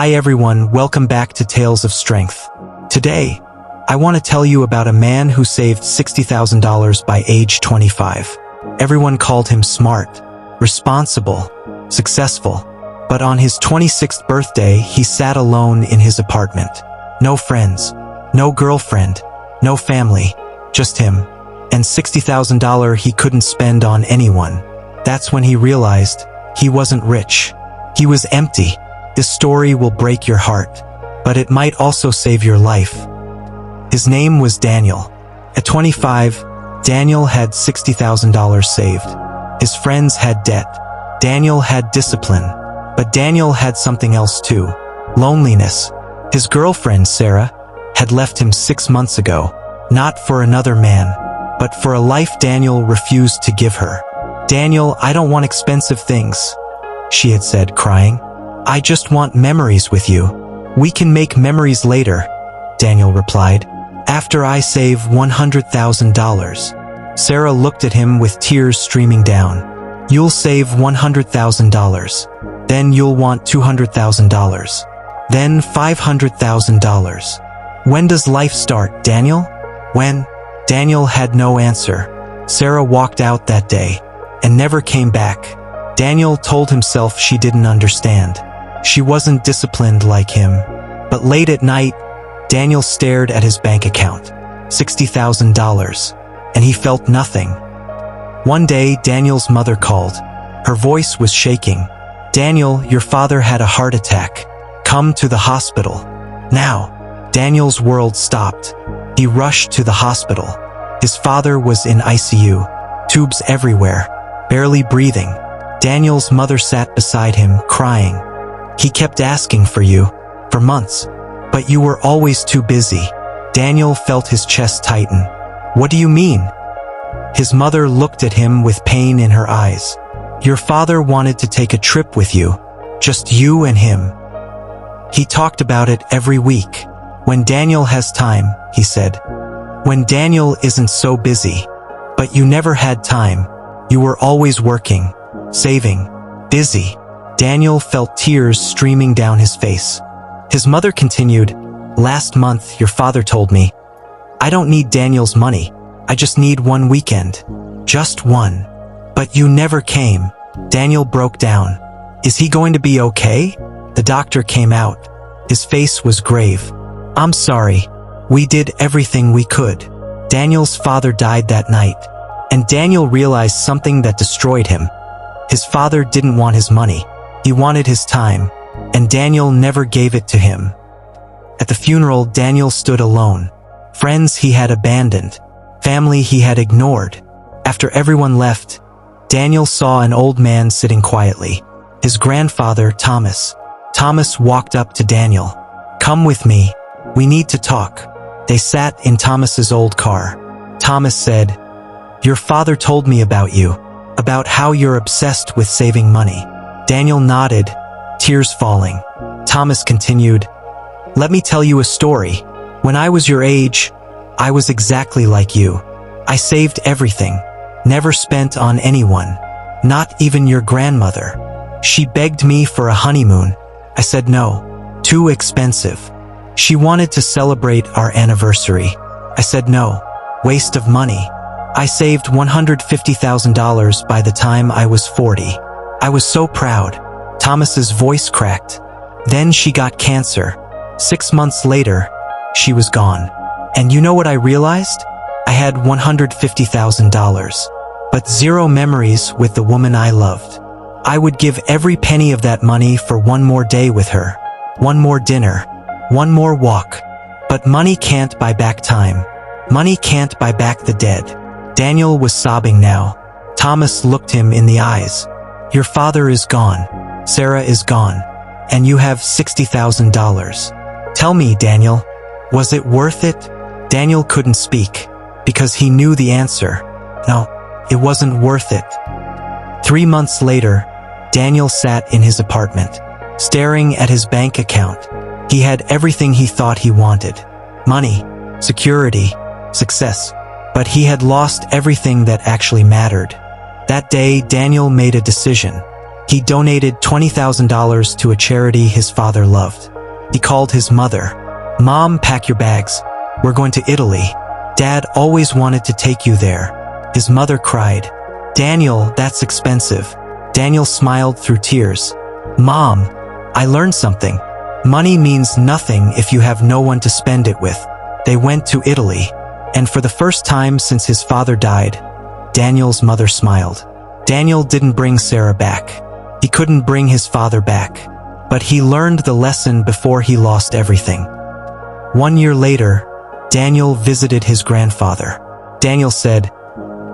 Hi everyone, welcome back to Tales of Strength. Today, I want to tell you about a man who saved $60,000 by age 25. Everyone called him smart, responsible, successful. But on his 26th birthday, he sat alone in his apartment. No friends, no girlfriend, no family, just him. And $60,000 he couldn't spend on anyone. That's when he realized he wasn't rich. He was empty. This story will break your heart, but it might also save your life. His name was Daniel. At 25, Daniel had $60,000 saved. His friends had debt. Daniel had discipline. But Daniel had something else too. Loneliness. His girlfriend, Sarah, had left him 6 months ago. Not for another man, but for a life Daniel refused to give her. "Daniel, I don't want expensive things," she had said, crying. "I just want memories with you." "We can make memories later," Daniel replied, "after I save $100,000. Sarah looked at him with tears streaming down. "You'll save $100,000. Then you'll want $200,000. Then $500,000. When does life start, Daniel?" "When?" Daniel had no answer. Sarah walked out that day and never came back. Daniel told himself she didn't understand. She wasn't disciplined like him. But late at night, Daniel stared at his bank account. $60,000. And he felt nothing. One day, Daniel's mother called. Her voice was shaking. "Daniel, your father had a heart attack. Come to the hospital. Now." Daniel's world stopped. He rushed to the hospital. His father was in ICU. Tubes everywhere. Barely breathing. Daniel's mother sat beside him, crying. "He kept asking for you. For months. But you were always too busy." Daniel felt his chest tighten. "What do you mean?" His mother looked at him with pain in her eyes. "Your father wanted to take a trip with you. Just you and him. He talked about it every week. When Daniel has time," he said. "When Daniel isn't so busy. But you never had time. You were always working, saving, busy." Daniel felt tears streaming down his face. His mother continued, "Last month your father told me, I don't need Daniel's money. I just need one weekend. Just one. But you never came." Daniel broke down. "Is he going to be okay?" The doctor came out. His face was grave. "I'm sorry. We did everything we could." Daniel's father died that night. And Daniel realized something that destroyed him. His father didn't want his money. He wanted his time. And Daniel never gave it to him. At the funeral, Daniel stood alone. Friends he had abandoned. Family he had ignored. After everyone left, Daniel saw an old man sitting quietly. His grandfather, Thomas. Thomas walked up to Daniel. "Come with me. We need to talk." They sat in Thomas's old car. Thomas said, "Your father told me about you. About how you're obsessed with saving money." Daniel nodded, tears falling. Thomas continued, "Let me tell you a story. When I was your age, I was exactly like you. I saved everything. Never spent on anyone. Not even your grandmother. She begged me for a honeymoon. I said no. Too expensive. She wanted to celebrate our anniversary. I said no. Waste of money. I saved $150,000 by the time I was 40. I was so proud." Thomas's voice cracked. "Then she got cancer. 6 months later, she was gone. And you know what I realized? I had $150,000. But zero memories with the woman I loved. I would give every penny of that money for one more day with her. One more dinner. One more walk. But money can't buy back time. Money can't buy back the dead." Daniel was sobbing now. Thomas looked him in the eyes. "Your father is gone. Sarah is gone. And you have $60,000. Tell me, Daniel, was it worth it?" Daniel couldn't speak, because he knew the answer. No, it wasn't worth it. 3 months later, Daniel sat in his apartment, staring at his bank account. He had everything he thought he wanted. Money, security, success. But he had lost everything that actually mattered. That day, Daniel made a decision. He donated $20,000 to a charity his father loved. He called his mother. "Mom, pack your bags. We're going to Italy. Dad always wanted to take you there." His mother cried. "Daniel, that's expensive." Daniel smiled through tears. "Mom, I learned something. Money means nothing if you have no one to spend it with." They went to Italy, and for the first time since his father died, Daniel's mother smiled. Daniel didn't bring Sarah back. He couldn't bring his father back, but he learned the lesson before he lost everything. 1 year later, Daniel visited his grandfather. Daniel said,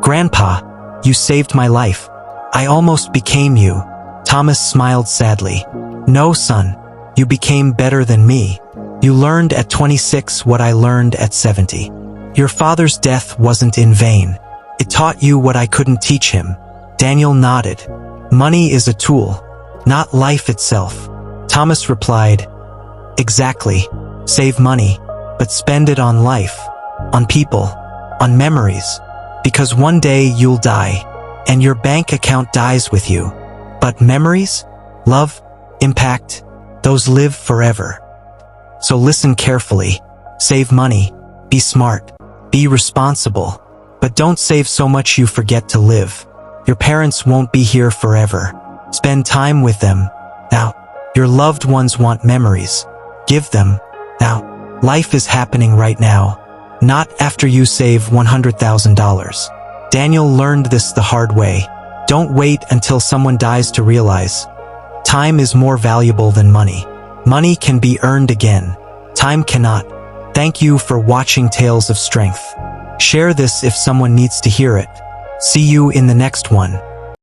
"Grandpa, you saved my life. I almost became you." Thomas smiled sadly. "No, son, you became better than me. You learned at 26 what I learned at 70. Your father's death wasn't in vain. It taught you what I couldn't teach him." Daniel nodded. "Money is a tool, not life itself." Thomas replied, "Exactly. Save money, but spend it on life, on people, on memories. Because one day you'll die, and your bank account dies with you. But memories, love, impact, those live forever. So listen carefully. Save money, be smart, be responsible, but don't save so much you forget to live. Your parents won't be here forever. Spend time with them. Now, your loved ones want memories. Give them. Now, life is happening right now, not after you save $100,000. Daniel learned this the hard way. Don't wait until someone dies to realize. Time is more valuable than money. Money can be earned again. Time cannot. Thank you for watching Tales of Strength. Share this if someone needs to hear it. See you in the next one.